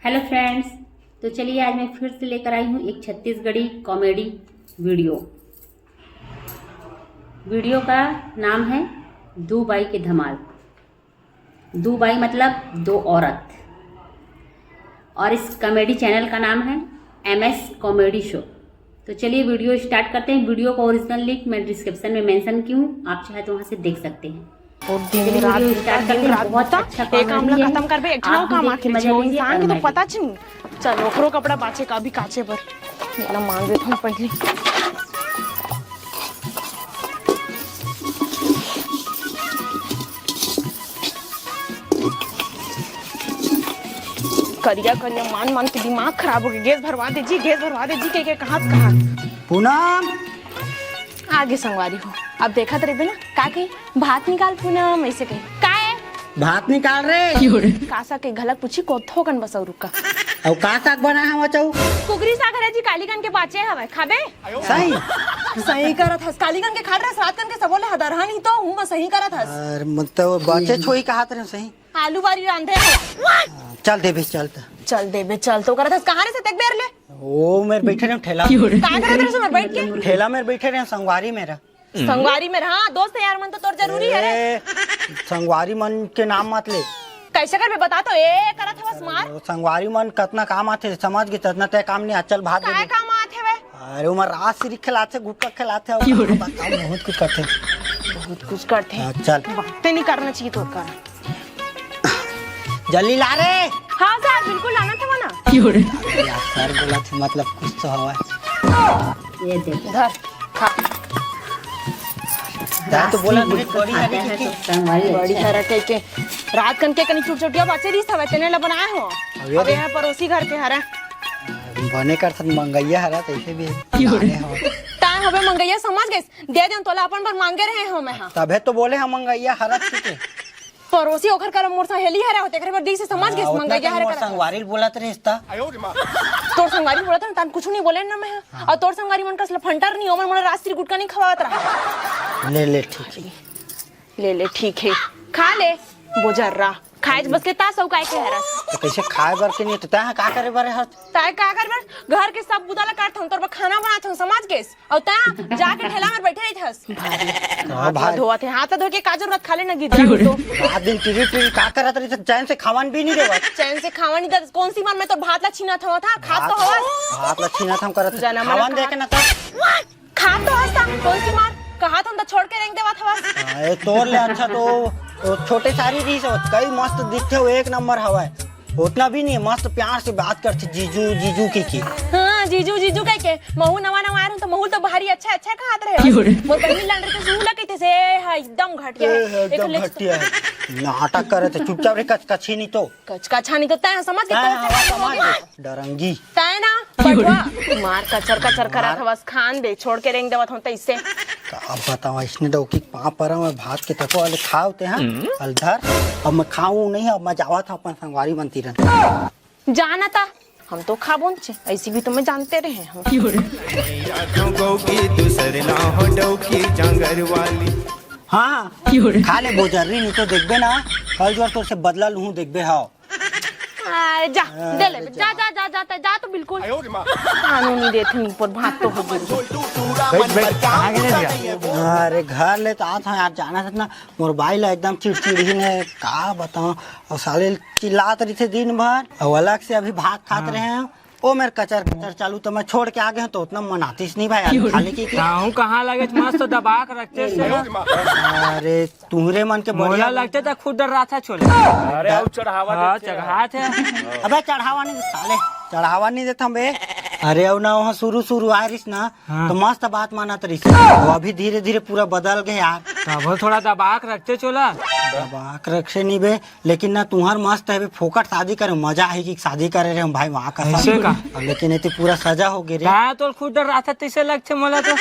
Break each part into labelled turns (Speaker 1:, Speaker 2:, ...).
Speaker 1: Hello friends, तो चलिए आज मैं फिर से लेकर आई हूँ एक छत्तीसगढ़ी कॉमेडी वीडियो। वीडियो का नाम है दो बाई के धमाल। दो बाई मतलब दो औरत, और इस कॉमेडी चैनल का नाम है MS कॉमेडी शो। तो चलिए वीडियो स्टार्ट करते हैं। वीडियो का ओरिजिनल लिंक मैं डिस्क्रिप्शन में मेंशन की हूँ, आप चाहे तो वहाँ से देख सकते हैं।
Speaker 2: बहुत अच्छा एक आमला खत्म कर बे एक ठो काम आखिर जो इंसान के तो पता नहीं। चलो ओकरो कपड़ा बाचे का भी काचे पर मेरा मांग दे हम पहले करिया करिया मान मान के दिमाग खराब हो गया। गैस भरवा दीजिए के कहाँ
Speaker 3: पूनम
Speaker 2: आगे संगवारी हो। अब देखा तो रे ना का कही भात निकाल पूनम ऐसे कही का है
Speaker 3: भात निकाल रे
Speaker 2: कासा के घलक पूछी कोथो कन बसौ रुका
Speaker 3: और का साग बना है चौ
Speaker 2: कुकरी साग है जी कालीगन के बाचे हवे खाबे सही करत हस कालीगन के खाड़ रे सात कन के सबोले हदरहा नहीं तो हूं मैं सही करत हस
Speaker 3: अरे मतलब बचे छोई कहात रे सही
Speaker 2: आलू बारी रांधे हो
Speaker 3: चल देबे
Speaker 2: चल तो करत हस कहां रे से तक बेर ले
Speaker 3: ओ मेरे बैठे रहे ठेला
Speaker 2: का करत रे से मर बैठ के
Speaker 3: ठेला में बैठे रहे संगवारी मेरा
Speaker 2: संगवारी में हां दोस्त यार मन तो तोर जरूरी है रे
Speaker 3: संगवारी मन के नाम मत ले
Speaker 2: कैसे कर बे बता तो ए करत हस मार
Speaker 3: संगवारी मन कितना काम आथे समझ के तना ते काम नहीं अचल भाग
Speaker 2: का काम आथे वे
Speaker 3: अरे उमर रात सिरी खिलाते गुटका खिलाते और बताओ बहुत कुछ करते
Speaker 2: चल बातें नहीं करना चाहिए तो कर
Speaker 3: जल्दी ला रे
Speaker 2: हां सर बिल्कुल लाना था ना
Speaker 3: यार सर बोला थे मतलब कुछ तो हवा
Speaker 1: ये देखो
Speaker 2: धर खा
Speaker 3: तो बोला
Speaker 1: बड़ी
Speaker 2: बड़ी तरह के रात कन के कनी छोट-छोटिया बाचे रही सब तेने ला बनाए हो अब यहां पड़ोसी घर के हरा
Speaker 3: बने कर सब मंगैया हरा ऐसे भी
Speaker 2: ता हबे मंगैया समझ गइस दे देन तोला अपन पर मांगे रहे हो मैं हां
Speaker 3: तबे तो बोले हम मंगैया हरा के
Speaker 2: पड़ोसी ओखर कर मोर सहेली हरा होते करे पर दी से समझ गइस मंगैया हरा कर
Speaker 3: संगवारी बोलत रे रिश्ता
Speaker 2: तोर संगवारी बोलत न तान कुछ नहीं बोले ना मैं और तोर संगवारी मन कसला फंटर नहीं ओमन मोला रास्त्री गुटका नहीं खवात रहा
Speaker 3: ले ठीक है
Speaker 2: खा ले बोजर्रा खाए बस के ता सब काय के हरा
Speaker 3: तो कैसे खाए बर के नहीं तो ता का करे बारे हर
Speaker 2: ताय का कर बर घर के सब बुदाला काट हम तोर पर खाना बनात हम समझ गेस और ता जाके ठेला में बैठे रही थस
Speaker 3: हां भाई
Speaker 2: धोते हाथ धो के का जरूरत खा ले ना गिद्दा तो
Speaker 3: रात दिन टीवी का करत रही तो चैन से खावन भी नहीं देवा
Speaker 2: चैन से खावा नहीं दा कौन सी मार में तो भात ला छीना था खात तो हवा
Speaker 3: भात ला छीना हम करत खावन दे के ना था
Speaker 2: खात तो हस्ता कौन सी मार कहा तुम तो छोड़ के रेंग देवा था
Speaker 3: ए तोर ले अच्छा तो छोटे सारी दी से कई मस्त दिखते हो एक नंबर हवा है उतना भी नहीं मस्त प्यार से बात करते जीजू की
Speaker 2: हां जीजू कह के महू नवा आया तो महू तो भारी अच्छा खात रहे मोर बहनी लांड रे तो सुला कहते से एकदम घटिया
Speaker 3: नाटक करे थे चुपचाप रे कचकची नहीं तो
Speaker 2: कचकचा नहीं तो तय समझ के
Speaker 3: डरंगी
Speaker 2: तय ना बटवा मार कचर करा था बस खान दे छोड़ के रेंग देवत होता इससे
Speaker 3: अब बताओ इसने डोकी पाँव पर मैं भात के तको वाले खाओते हैं अलधर अब मैं खाऊं नहीं अब मैं जावा था अपन संगवारी बनती रह
Speaker 2: जाना था हम तो खा बोंचे ऐसी भी तुम्हें जानते रहे हम
Speaker 3: हाँ खा ले बोजर्री नहीं तो देखबे ना कल जोर तो से बदला लूं देखबे हां
Speaker 2: जा दे ले जा तो बिल्कुल कानूनी देते नहीं पर भात तो हो
Speaker 3: अरे घर ले तो आता यार जाना था ना मोर बाइल एकदम चिड़चिड़ी ने का बताऊं और साले चिल्लात रही थे दिन भर और अलग से अभी भात खात रहे हैं ओ मेरे कचर चालू तो मैं छोड़ के आ गया तो उतना मनातीस नहीं भाई खाली की
Speaker 4: कहाँ लगे मस्त दबा के रखते से
Speaker 3: अरे तुम्हारे मन के
Speaker 4: बोला लगते तो खुद डर रहा था छोले
Speaker 3: अरे
Speaker 4: चढ़ावा थे
Speaker 3: अबे चढ़ावा नहीं साले चढ़ावा नहीं देता बे अरे अब ना वहाँ शुरू आयरिस ना तो मस्त बात माना तरीस अभी धीरे धीरे पूरा बदल गए यार
Speaker 4: तब थोड़ा दबा के रखते चोला
Speaker 3: दबा के रखे नहीं बे लेकिन ना तुम्हार मस्त है फोकट शादी करे मजा है कि शादी करे रहे हम भाई वहाँ का लेकिन ये पूरा सजा हो गई रे
Speaker 4: तो खुद डर रहा था तैसे लगते मोला तो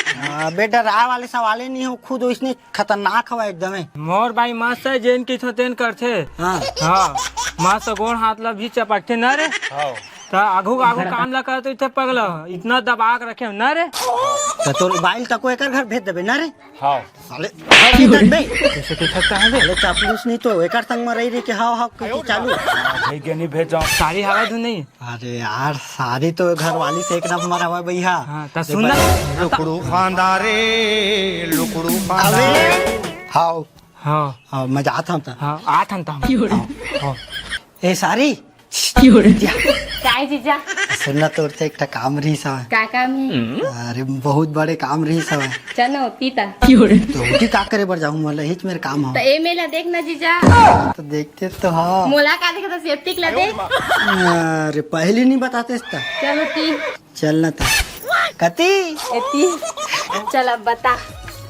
Speaker 3: बेटा राय वाले सवाले नहीं हो खुद इसने खतरनाक हवा एकदम
Speaker 4: मोर भाई मस्त है जेन की तेन करते हाँ मस्त गोड़ हाथ ला भी चपकते न रे तो आगू आगू काम लगा तो इतने पगला इतना दबा के रखे ना रे।
Speaker 3: तो तोर मोबाइल तक को एकर घर भेज देबे ना रे।
Speaker 4: हाँ
Speaker 3: साले हाउ देख बे
Speaker 4: कैसे के सकता है बे?
Speaker 3: साले चापलूस नहीं तो एकर संग में रही कि हाउ हाउ के चालू।
Speaker 4: भाई के नहीं भेज जाओ सारी हवा धुन नहीं।
Speaker 3: अरे यार सारी तो घर वाली से एक नंबर हवा भैया।
Speaker 4: हाँ तो सुनना
Speaker 5: लुकड़ू फांदा रे लुकड़ू फांदा
Speaker 3: अबे हाउ
Speaker 4: हाँ
Speaker 3: हाउ मजा आता था।
Speaker 4: हाँ आठ अंता
Speaker 3: ए सारी
Speaker 1: क्या है जीजा?
Speaker 3: सुनना तोर से एक काम रही सा।
Speaker 1: क्या काम है?
Speaker 3: अरे बहुत बड़े काम रही सा।
Speaker 1: चलो पीता।
Speaker 3: तो की का करे बर जाऊं मोला हिच मेरे काम हो।
Speaker 1: तो ए मेला देखना जीजा।
Speaker 3: तो देखते तो हाँ।
Speaker 1: मोला का देखा था सेफ्टी ला देख।
Speaker 3: अरे पहले नहीं बताते इसका।
Speaker 1: चलो ती
Speaker 3: चलना था कती
Speaker 1: एती। चल अब बता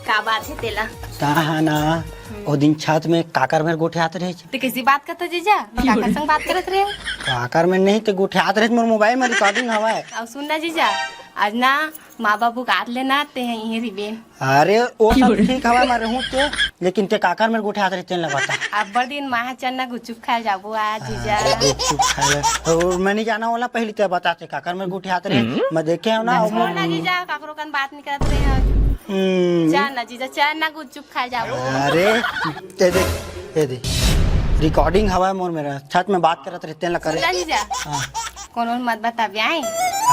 Speaker 1: का बात है तेला?
Speaker 3: ता ना ओ दिन छत में काकर में गोठे आते रहे।
Speaker 1: तो किसी बात करता जीजा? काका संग बात करत रहे?
Speaker 3: काकर में नहीं तो गोठे आते रहे। मोर मोबाइल में रिकॉर्डिंग हवा है।
Speaker 1: अब सुनना जीजा आज ना माँ बाबू काट लेना ते हैं यही रिबेन।
Speaker 3: अरे वो सब ठीक हवा मैं रहूं के लेकिन ते काकर में गोठे आते रहते लगाता।
Speaker 1: अब बड़ दिन माह चन्ना गुचुप खाए जाबो आज जीजा।
Speaker 3: अरे चुप खाले और मैं नहीं जाना वाला पहले ते बताते काकर में गोठे आते रहे मैं देखे हूं ना।
Speaker 1: छोड़ ना जीजा काकरो कन बात नहीं करत रहे हैं। चार ना जीजा चार ना गुचुप खाए जाबो।
Speaker 3: अरे ये देख रिकॉर्डिंग हवा है मोर मेरा छत में बात करत रहते हैं करे।
Speaker 1: सुनना जीजा
Speaker 3: हाँ।
Speaker 1: कोनो मत बता ब्याह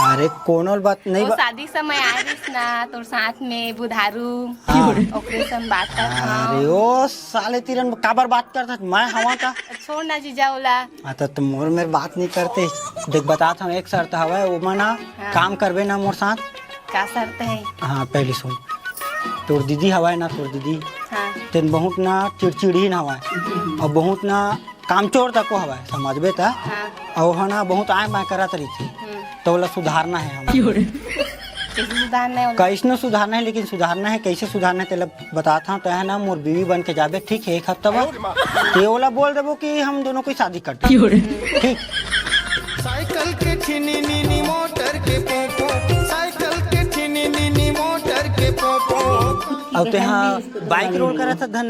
Speaker 3: अरे कोनो बात नहीं
Speaker 1: वो शादी समय आइस ना तोर साथ में बुधारू
Speaker 3: हाँ।
Speaker 1: ओकरे संग बात कर।
Speaker 3: अरे ओ साले तीरन काबर बात करता मैं हवा का।
Speaker 1: छोड़ ना जीजा ओला।
Speaker 3: तो तुम मोर मेरे बात नहीं करते। देख बताता हूँ एक शर्त हवा है वो मना काम करबे ना मोर साथ।
Speaker 1: का शर्त है?
Speaker 3: हाँ पहले सुन तोर दीदी हवा है ना तोर दीदी
Speaker 1: हाँ
Speaker 3: तेन बहुत ना चिड़चिड़ी ना हवा है और बहुत ना कामचोर तक को हवा है समझबे ता।
Speaker 1: हाँ
Speaker 3: और है ना बहुत आए मैं करत रही थी तो बोला सुधारना है हमें।
Speaker 1: कैसे सुधारना है?
Speaker 3: कैसे सुधारना है लेकिन सुधारना है कैसे सुधारना है तेला बताता हूँ। तो है ना मोर बीवी बन के जाबे ठीक है एक हफ्ता बाद तो बोला बोल देबो कि हम दोनों कोई शादी करते ठीक।
Speaker 5: साइकिल के ठिनी नीनी मोटर के पोपो साइकिल के ठिनी नीनी मोटर के पोपो।
Speaker 3: और ते हाँ बाइक रोल करा था धन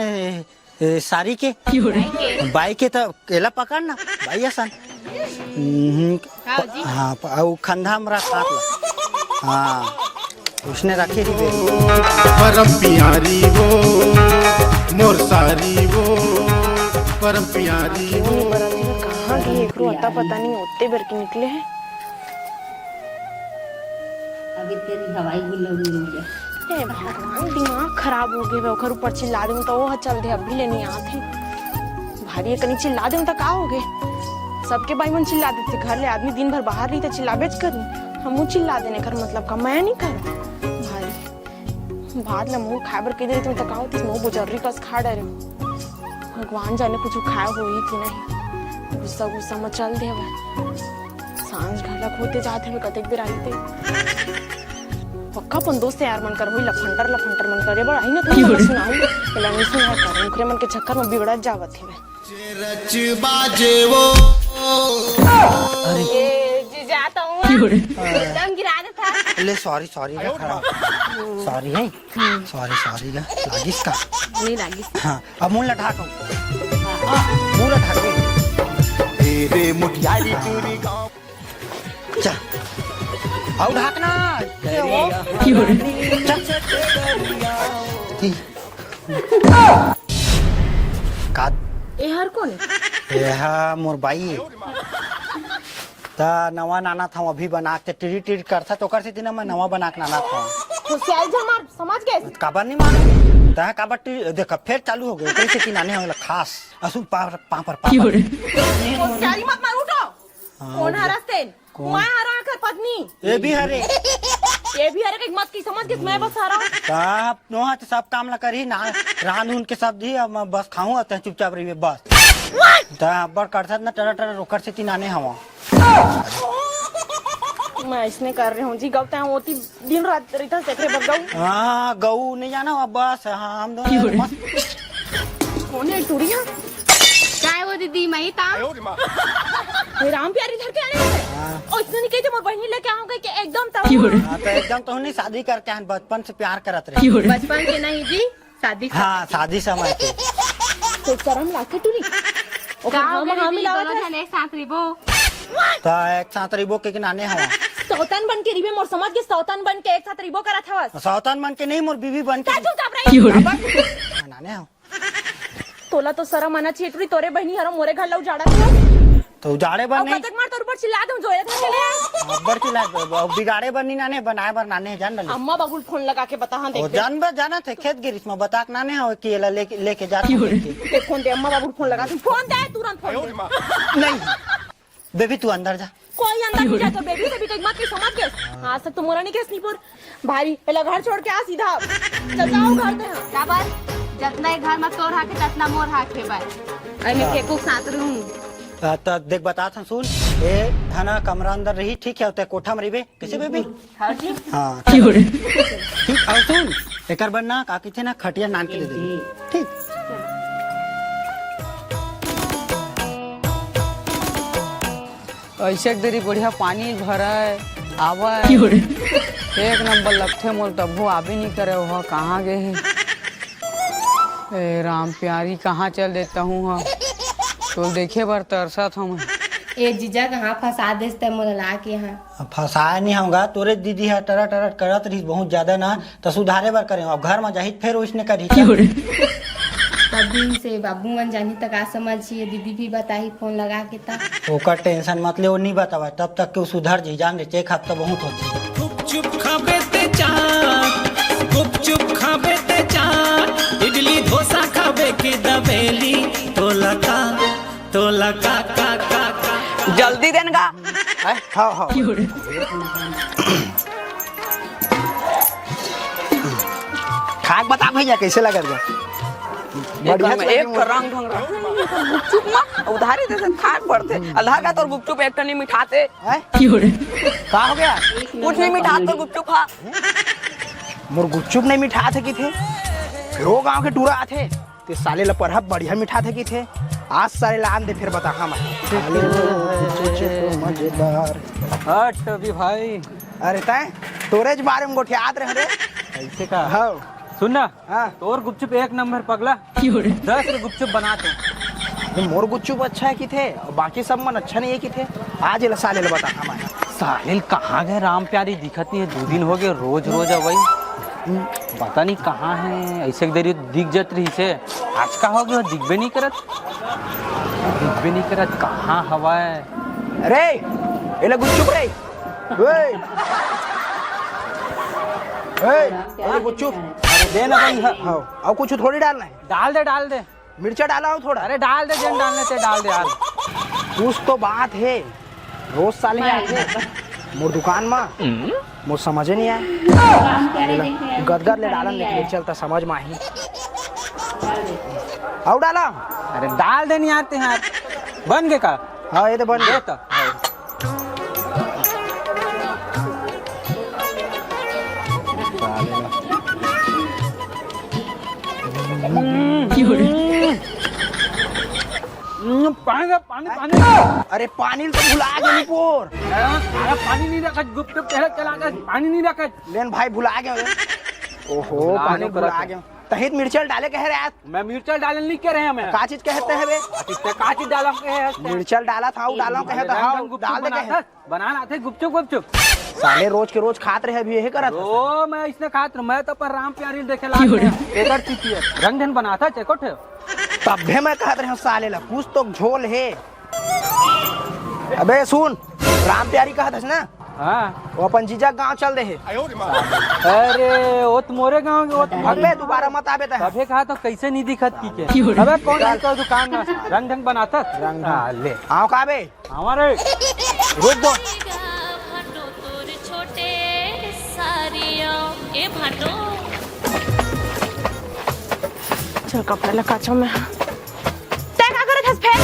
Speaker 3: सारी के बाइक के तो केला पकड़ना भाई आसान। हाँ और खंधा मरा काट ला। हाँ उसने रखी थी
Speaker 5: परम प्यारी वो मोर सारी वो परम प्यारी वो।
Speaker 2: कहाँ गई एक रो अता पता नहीं होते भर के निकले हैं।
Speaker 1: अभी तेरी हवाई गुल्लो
Speaker 2: हे भगवान दिमाग खराब हो गए ओकर ऊपर चिल्ला दूं तो वो चल दे अभी ले नहीं आते भारी कहीं चिल्ला दूं तो का हो गए सबके भाई मन चिल्ला देते घर ले आदमी दिन भर बाहर नहीं तो चिल्लाबेच करी हम चिल्ला देने कर मतलब का मैं नहीं कर भारी भात ला मुंह खाए बर कह दे तुम तो का होती मुंह बुजर्री कस खा डरे भगवान जाने कुछ खाया हो ही थी नहीं गुस्सा गुस्सा में चल दे सांझ घालक होते जाते हुए कतेक देर आई थे पक्का अपन दोस्त यार मन कर होई लफंटर मन करे बड़ आई ना तू सुनाऊ पहले नहीं सुना कर मुखरे मन के चक्कर में बिगड़त जावत है
Speaker 5: रच बाजे वो।
Speaker 1: ये जीजा तो हूँ एकदम गिरा दे था।
Speaker 3: ले सॉरी सॉरी का खड़ा सॉरी है सॉरी का लागिस का
Speaker 1: नहीं लगी।
Speaker 3: हाँ अब मुंह लटा को मुंह लटा को
Speaker 5: तेरे मुठियारी चूरी गाँव
Speaker 3: चल आओ ढाकना का
Speaker 2: ए हर कौन है
Speaker 3: यह मोर बाई ता नवा नाना था अभी बना के टिरी करता तो कर से दिन मैं नवा बना के नाना था
Speaker 2: होशियारी जा मार समझ गए
Speaker 3: काबर नहीं मार ता काबर देख फिर चालू हो गए कैसे कि नाने होला खास असु पापर
Speaker 2: होशियारी मत मार उठो कौन हरस्ते मैं हरा कर पत्नी
Speaker 3: ये भी हरे
Speaker 2: ये भी हरे मत की समझ के मैं बस हरा
Speaker 3: सब नोहा तो सब काम ला करी ना रान उन के सब दी अब मैं बस खाऊं तो चुपचाप रहिए बस ता बड़ करता ना टर रोकर से तीनाने हवा
Speaker 2: मैं इसने कर रही हूँ जी गौता हूँ होती दिन रात रहता सेकरे बगाऊ
Speaker 3: हाँ गऊ नहीं जाना अब बस हाँ हम दोनों मस्त
Speaker 2: कौन है टूरिया
Speaker 1: क्या है वो दीदी मैं था
Speaker 2: ये राम प्यारी धर के आने ओ इतने नहीं कहते मोर बहनी लेके आऊंगा कि एकदम तब
Speaker 3: हाँ तो एकदम तो नहीं शादी करके आन बचपन से प्यार करत रहे
Speaker 1: बचपन के नहीं जी शादी
Speaker 3: हाँ शादी समय के
Speaker 2: तो शर्म लाके टूरी
Speaker 1: का हो गया दीदी दोनों जन एक साथ रिबो
Speaker 3: तो एक साथ रिबो के नाने हवा
Speaker 2: सौतन बन के रिबे मोर समझ के सौतन बन के एक साथ रिबो करत हवस
Speaker 3: सौतन बन के नहीं मोर बीवी बन के
Speaker 2: का चुपचाप रही
Speaker 3: नाने हो
Speaker 2: तोला तो शरम आना चाहिए टुरी तोरे बहनी हरो मोरे घर ला उजाड़ा थी
Speaker 3: तो उजाड़े बन
Speaker 2: और
Speaker 3: नहीं
Speaker 2: कतक मार तोर पर चिल्ला दूं जोया था चले
Speaker 3: अब्बर चिल्ला बिगाड़े बन नहीं नाने बनाए बर नाने जान डाले
Speaker 2: अम्मा बाबू फोन लगा के बता हां
Speaker 3: ओ
Speaker 2: देख
Speaker 3: जान बे जाना थे खेत गिरिश में बता के नाने हो कि ये लेके जाते
Speaker 2: दे फोन दे अम्मा बाबू फोन लगा तू फोन दे तुरंत फोन दे
Speaker 3: नहीं बेबी तू अंदर जा
Speaker 2: कोई अंदर नहीं जाता बेबी से भी तो मत की समझ के आज तक तो मोरा नहीं केस नीपुर भारी पहला घर छोड़ के आ सीधा चल जाओ घर दे
Speaker 1: काबर जतना ही घर में तोर हाके ततना मोर हाके बा आई में फेंकू साथ रहूं
Speaker 3: तो देख बता था सुन ए थाना कमरा अंदर रही ठीक है ते कोठा में रहिबे कैसे बेबी
Speaker 1: हां जी
Speaker 3: हां ठीक और सुन एकर बनना का थे ना खटिया नान के दे दे ठीक
Speaker 6: ऐसे देरी बढ़िया पानी भरा है आवा है एक नंबर लगते मोल तब्बो आबे नहीं करे वह कहाँ गए हैं ए राम प्यारी कहाँ चल देता हूँ हाँ तो देखे बार तरसा था मैं
Speaker 7: ए जीजा कहाँ फंसा देते मोला ला के यहाँ
Speaker 3: फसाया नहीं होगा तोरे दीदी है टरा टरा करत रही बहुत ज्यादा ना तो सुधारे बार करे अब घर में जाही फिर उसने करी
Speaker 7: तभी से बाबू मन जानी तक आ समझिए दीदी भी बताही फोन लगा के तब
Speaker 3: ओकर टेंशन मत ले वो नहीं बतावा तब तक के वो सुधर जी जान ले चेक हफ्ता बहुत होती
Speaker 5: गुपचुप खाबे ते चाट गुपचुप खाबे ते चाट इडली डोसा खाबे के दबेली तोला का का
Speaker 6: जल्दी देनगा
Speaker 3: हाँ हाँ खाक बता भैया कैसे लगा
Speaker 6: बढ़िया एक तो रंग ढंग गुपचुप ना उधारी दे से खाक पड़ते अल्लाह का तो गुपचुप एक टनी मिठाते
Speaker 3: का हो गया
Speaker 6: कुछ नहीं मिठाते तो गुपचुप हा
Speaker 8: मोर गुपचुप नहीं मिठा थे कि थे फिर वो गांव के टूरा आथे ते साले ला परहा बढ़िया मिठा थे कि थे आज साले ला आन दे फिर बता हम
Speaker 3: मजेदार
Speaker 4: हट अभी भाई
Speaker 8: अरे तय तोरेज बारे में गोठियात रहे रे
Speaker 4: ऐसे का
Speaker 8: हाँ
Speaker 4: सुन ना
Speaker 8: हाँ
Speaker 4: तोर गुपचुप एक नंबर पगला 10 के गुपचुप बनाते
Speaker 8: ये मोर गुपचुप अच्छा है कि थे और बाकी सब मन अच्छा नहीं है कि थे आज ये साले ला बता हम
Speaker 4: साहिल कहाँ गए राम प्यारी दिखत नहीं है 2 दिन हो गए रोज रोज अवई पता नहीं कहाँ है ऐसे देरी दिख जत रही से आज का हो गया दिखबे नहीं करत कहाँ हवा है
Speaker 8: अरे ये ला गुपचुप रे ओए गुपचुप अरे दे ना भाई हाँ और कुछ थोड़ी डालना है
Speaker 4: डाल दे
Speaker 8: मिर्चा डाला हो थोड़ा
Speaker 4: अरे डाल दे जन डालने से डाल दे यार
Speaker 8: कुछ तो बात है रोज साले आए मोर दुकान में मोर समझे नहीं आए गदगद ले डालन ले चलता समझ में आई आओ डाला
Speaker 4: अरे डाल दे नहीं आते हैं बन गए का
Speaker 8: हाँ ये तो बन गया
Speaker 4: तो पानी
Speaker 8: अरे पानी तो भुला गए पोर
Speaker 4: अरे पानी नहीं रखा गुपचुप पहले चला गया पानी नहीं रखा
Speaker 8: लेन भाई भुला गए ओहो पानी भुला गए तहित मिर्चल डाले कह रहे
Speaker 4: मैं मिर्चल डालने नहीं कह रहे हैं मैं
Speaker 8: का चीज कहते हैं बे
Speaker 4: का चीज डाला
Speaker 8: मिर्चल डाला था डाला कहे तो हाँ डाल दे कहे
Speaker 4: बनाना थे गुपचुप
Speaker 8: साले रोज के रोज खाते रहे अभी यही करत
Speaker 4: ओ मैं इसने खात मैं तो पर राम प्यारी देखे ला एकर चीज रंग ढंग बनाता चेको थे
Speaker 8: तब भी मैं कहते रहे साले ला कुछ तो झोल है अबे सुन राम प्यारी कहत है ना
Speaker 4: हाँ
Speaker 8: वो अपन जीजा गांव चल दे है
Speaker 4: अरे वो तुम्हारे गाँव के वो
Speaker 8: अबे दोबारा मत आबे ता
Speaker 4: अबे कहा तो कैसे नहीं दिखत की के अबे कौन का दुकान में रंग ढंग बनाता रंग ले
Speaker 8: आओ का बे
Speaker 4: हमारे
Speaker 8: रुक दो
Speaker 9: भाटो तोर छोटे सारिया ए भाटो
Speaker 2: चल कपड़ा लगा चो मैं ते का करत हस फेर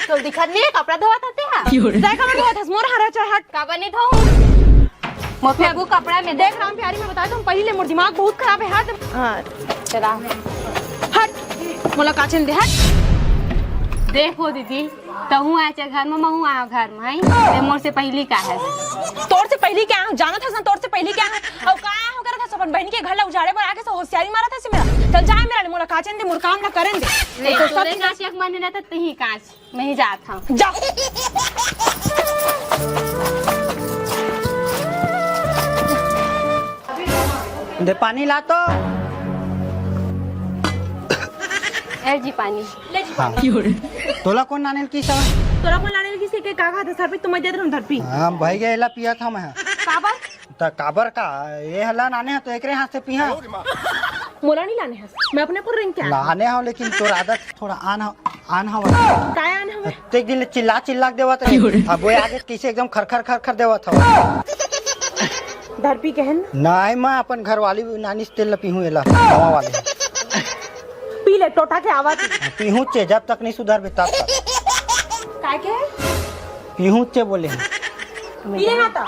Speaker 2: तो दिखत नहीं कपड़ा धोवत हते हा ते का धोवत हस मोर हरा चढ़ हट का बने धो मोफे अगु कपड़ा में देख राम प्यारी में बता तुम पहले मोर दिमाग बहुत खराब है हट हां चला हट मोला काचन दे हट
Speaker 1: देखो दीदी तहू आए घर में महू आया घर में ते मोर से पहली का है
Speaker 2: तोर से पहली क्या जाना था तोर से पहली क्या और का हो कर था अपन बहन के घर ला उजाड़े पर आके से होशियारी मारा था से मेरा चल जाए मेरा मोला काचन दे मोर काम ना करन दे
Speaker 1: नहीं तो तोरे कांच एक महीने रहता तही कांच मैं ही जात हूं
Speaker 2: जा
Speaker 3: दे पानी ला तो।
Speaker 7: ए जी पानी
Speaker 3: हाँ। तोला कौन नाने की सब?
Speaker 2: तोरा को लाने की से के का था सर पे तुम दे रहूं धर पी।
Speaker 3: हाँ भाई गए एला पिया था मैं।
Speaker 2: काबर
Speaker 3: तो काबर का ये हला नाने है तो एकरे हाथ से पिया।
Speaker 2: मोला नहीं लाने है मैं अपने पर रिंग क्या
Speaker 3: लाने हो लेकिन तोर आदत थोड़ा आन हवा।
Speaker 2: काय आने हमें
Speaker 3: एक दिन चिल्ला चिल्ला के देवत रहे। अब वो आगे कैसे एकदम खरखर खरखर देवत हवा।
Speaker 2: धर पी कहन
Speaker 3: नहीं मैं अपन घर वाली नानी से तेल पीहूँ एला हवा वाले
Speaker 2: पी ले टोटा के आवाज
Speaker 3: पीहूँ चे जब तक नहीं सुधर बे तब तक
Speaker 2: काय के
Speaker 3: पीहूँ चे बोले हैं।
Speaker 2: पी लेना था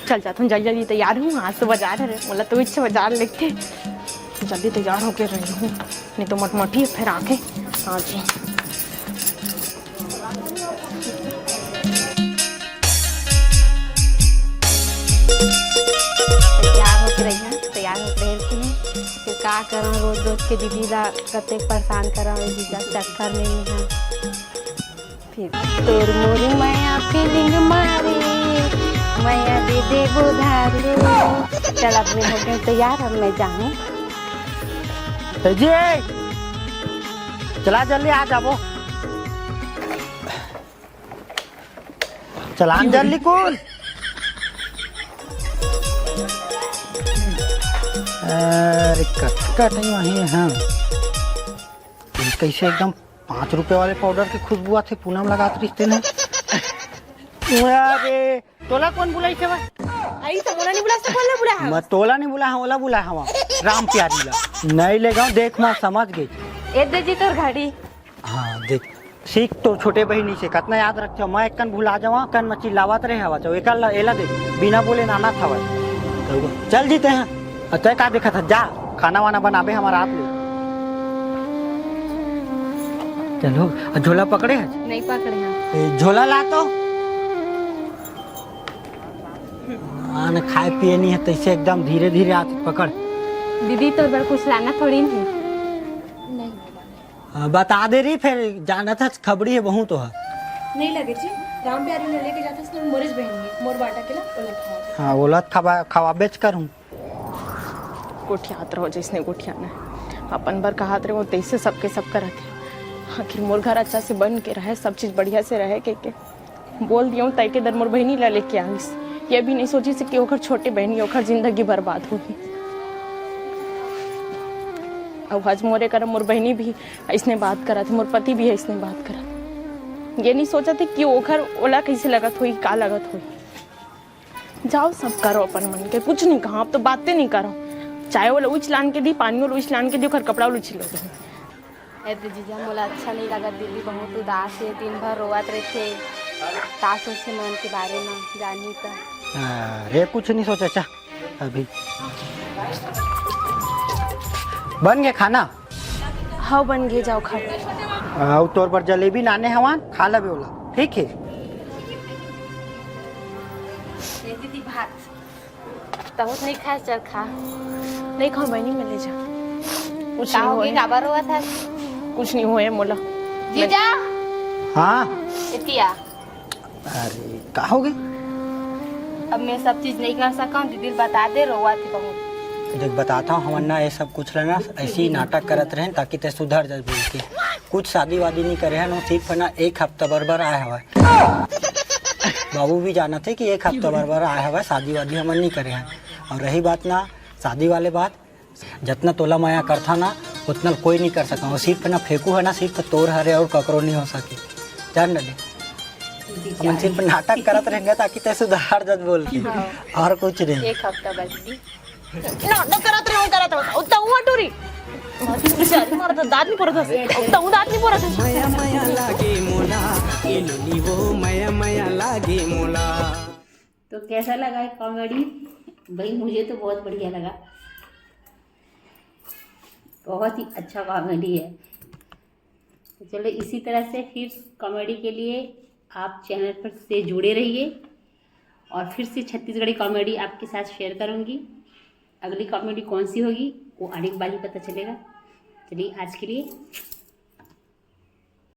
Speaker 2: चल जा तुम जल्दी तैयार हूँ आज तो बाजार है बोला तो इच्छा बाजार लेके जल्दी तैयार होके रही हूँ नहीं तो मटमटी फिर आके हाँ जी
Speaker 7: तैयार होके रही है तैयार होके रही फिर का करा रोज रोज के दीदी ला कते परेशान करा जीजा चक्कर नहीं है फिर तोर मोरी माया फीलिंग मारे माया दे दे बुधार चल अब मैं हो गई तैयार अब मैं जाऊँ
Speaker 3: जी चला जल्दी आ जाबो चलान जल्दी कौन अरे कटका नहीं वही है कैसे एकदम 5 रुपए वाले पाउडर की खुशबू आते पूनम लगाते रिश्ते में। अरे तोला कौन बुलाई थे
Speaker 2: आई तो मोला नहीं बुला सकल बुला
Speaker 3: मैं तोला नहीं बुला हाँ ओला बुला हवा राम प्यारी ला नहीं ले गाँव देख मैं समझ गई।
Speaker 7: ए दे जी तोर घड़ी
Speaker 3: हाँ देख सीख तो छोटे बहनी से कितना याद रखते हो मैं एक कन भुला जावा कन मच्छी लावत रहे हवा चो एक एला दे बिना बोले नाना था चल जीते हैं तय का देखा था जा खाना वाना बनाबे हमारा आप ले चलो झोला पकड़े है
Speaker 7: नहीं पकड़े हैं
Speaker 3: झोला ला तो आने खाए पिए नहीं है तैसे एकदम धीरे धीरे हाथ पकड़।
Speaker 7: दीदी तो बड़ कुछ लाना थोड़ी नहीं
Speaker 3: बता दे रही फिर जाना था खबरी है बहु तो है
Speaker 2: नहीं लगे जी राम प्यारी ने लेके जाते इसने मोरिस बहन मोर बाटा के ला ओले खाओ
Speaker 3: हाँ ओलत खवा बेच कर हूँ
Speaker 2: गोठियात रहो जिसने गोठियाना अपन बर कहात रहे वो तैसे सबके सब करत है आखिर मोर घर अच्छा से बन के रहे सब चीज बढ़िया से रहे के बोल दिया तय के दर मोर बहनी ला लेके आईस ये भी नहीं सोची से कि ओखर छोटे बहनी ओखर जिंदगी बर्बाद होगी। अब आज मोरे कर मोर बहनी भी इसने बात करा थे मोर पति भी है इसने बात करा ये नहीं सोचा थे कि ओखर ओला कैसे लगत हुई का लगत हुई। जाओ सब करो अपन मन के कुछ नहीं कहा अब तो बातें नहीं करो चाय वाला उछ लान के दी पानी वाला उछ लान के दी ओखर कपड़ा वाला उछ लो
Speaker 7: तो जीजा मोला अच्छा नहीं लगा दीदी बहुत उदास है दिन भर रोवत रहते का सोचे मन के बारे में जानी तो
Speaker 3: अरे कुछ नहीं सोचा चा अभी बन गया खाना
Speaker 2: हाँ बन गए जाओ खा
Speaker 3: तौर पर जलेबी नाने हवान खा ला बेवला ठीक है
Speaker 7: दीदी भात तब नहीं खाए चल खा
Speaker 2: नहीं खाओ बहनी में ले जा कुछ
Speaker 7: का
Speaker 2: नहीं
Speaker 7: होगी
Speaker 2: होए
Speaker 7: काबर हुआ था
Speaker 2: कुछ नहीं होए मोला
Speaker 7: जीजा
Speaker 3: हाँ
Speaker 7: इतिया
Speaker 3: अरे का हो गई
Speaker 7: अब मैं सब चीज नहीं कर सका हूँ दीदी बता दे रोवा थी बहुत
Speaker 3: देख बताता हूँ हम ना ये सब कुछ लेना ऐसे ही नाटक करत रहे ताकि ते सुधर जाए बोल के कुछ शादी वादी नहीं करे हैं ना सिर्फ ना 1 हफ्ता बरबर आया हुआ बाबू भी जाना थे कि 1 हफ्ता बरबर आया हुआ शादी वादी हम नहीं करे हैं। और रही बात ना शादी वाले बात जितना तोला माया करता ना उतना कोई नहीं कर सका और सिर्फ ना फेंकू है ना सिर्फ तोड़ हरे और ककरो नहीं हो सके जान ना हम सिर्फ नाटक करत रहेंगे ताकि ते सुधार जद बोल के और कुछ नहीं
Speaker 7: 1 हफ्ता बस दी
Speaker 2: नाटक करत रहो उतना हुआ टूरी मार तो दांत नहीं पड़ता उतना हूँ दांत नहीं पड़ता
Speaker 5: माया माया लागे मोला इलुनी वो माया माया लागे मोला।
Speaker 1: तो कैसा लगा है कॉमेडी? भाई मुझे तो बहुत बढ़िया लगा, बहुत ही अच्छा कॉमेडी है। तो चलो इसी तरह से फिर कॉमेडी के लिए आप चैनल पर से जुड़े रहिए और फिर से छत्तीसगढ़ी कॉमेडी आपके साथ शेयर करूँगी। अगली कॉमेडी कौन सी होगी वो आने के बाद ही पता चलेगा। चलिए आज के लिए